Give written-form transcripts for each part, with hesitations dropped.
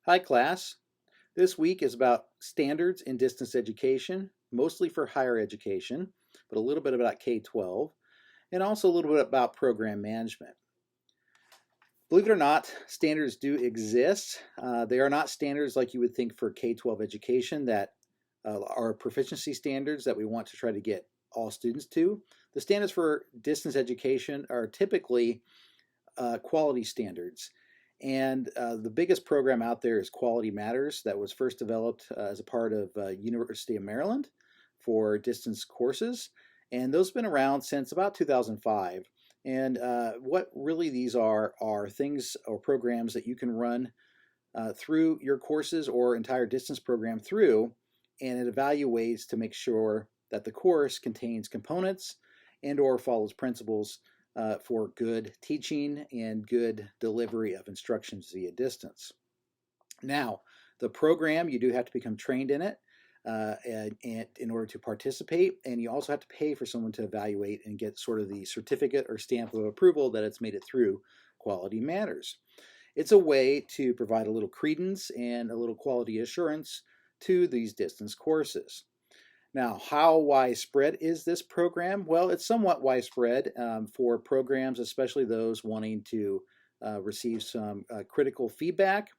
Hi, class. This week is about standards in distance education, mostly for higher education, but a little bit about K-12, and also a little bit about program management. Believe it or not, standards do exist. They are not standards like you would think for K-12 education that are proficiency standards that we want to try to get all students to. The standards for distance education are typically quality standards. And the biggest program out there is Quality Matters, that was first developed as a part of University of Maryland for distance courses. And those have been around since about 2005. And what really these are things or programs that you can run through your courses or entire distance program through, and it evaluates to make sure that the course contains components and or follows principles for good teaching and good delivery of instructions via distance. Now, the program, you do have to become trained in it and in order to participate, and you also have to pay for someone to evaluate and get sort of the certificate or stamp of approval that it's made it through Quality Matters. It's a way to provide a little credence and a little quality assurance to these distance courses. Now, how widespread is this program? Well, it's somewhat widespread for programs, especially those wanting to receive some critical feedback,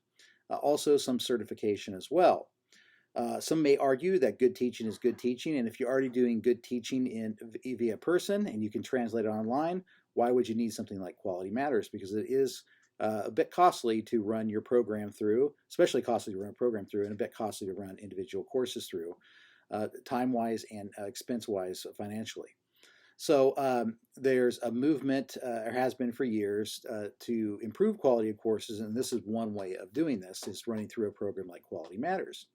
also some certification as well. Some may argue that good teaching is good teaching, and if you're already doing good teaching via person and you can translate it online, why would you need something like Quality Matters? Because it is a bit costly to run your program through, especially costly to run a program through, and a bit costly to run individual courses through, time-wise and expense-wise financially. So there's a movement, or has been for years, to improve quality of courses, and this is one way of doing this, is running through a program like Quality Matters.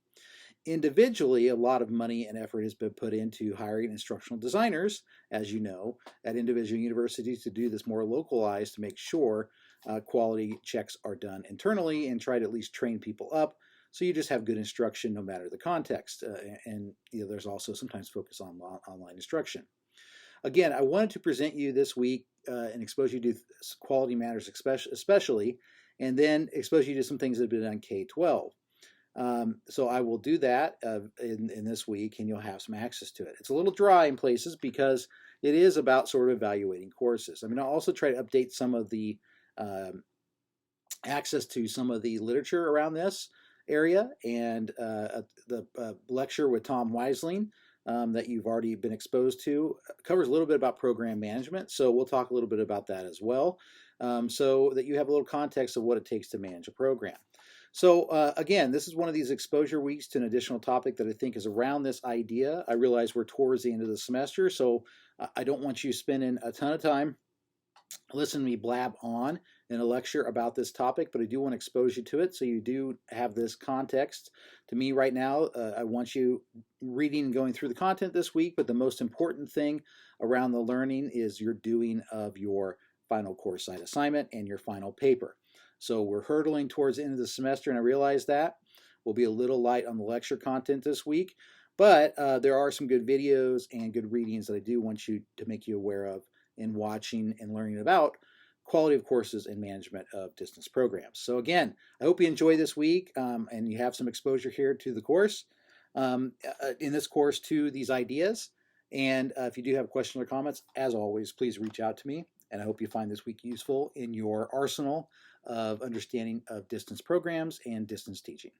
Individually, a lot of money and effort has been put into hiring instructional designers, as you know, at individual universities to do this more localized to make sure quality checks are done internally and try to at least train people up so you just have good instruction no matter the context. And there's also sometimes focus on online instruction. Again, I wanted to present you this week and expose you to Quality Matters especially, and then expose you to some things that have been done K-12. So I will do that in this week, and you'll have some access to it. It's a little dry in places because it is about sort of evaluating courses. I mean, I'll also try to update some of the access to some of the literature around this area, and the lecture with Tom Weisling that you've already been exposed to covers a little bit about program management, so we'll talk a little bit about that as well, so that you have a little context of what it takes to manage a program. So again, this is one of these exposure weeks to an additional topic that I think is around this idea. I realize we're towards the end of the semester, so I don't want you spending a ton of time listening to me blab on in a lecture about this topic, but I do want to expose you to it so you do have this context. To me right now, I want you reading and going through the content this week, but the most important thing around the learning is your doing of your final course site assignment and your final paper. So we're hurtling towards the end of the semester, and I realize that. We'll be a little light on the lecture content this week, but there are some good videos and good readings that I do want you to make you aware of in watching and learning about quality of courses and management of distance programs. So again, I hope you enjoy this week and you have some exposure here to the course, in this course to these ideas. And if you do have questions or comments, as always, please reach out to me. And I hope you find this week useful in your arsenal of understanding of distance programs and distance teaching.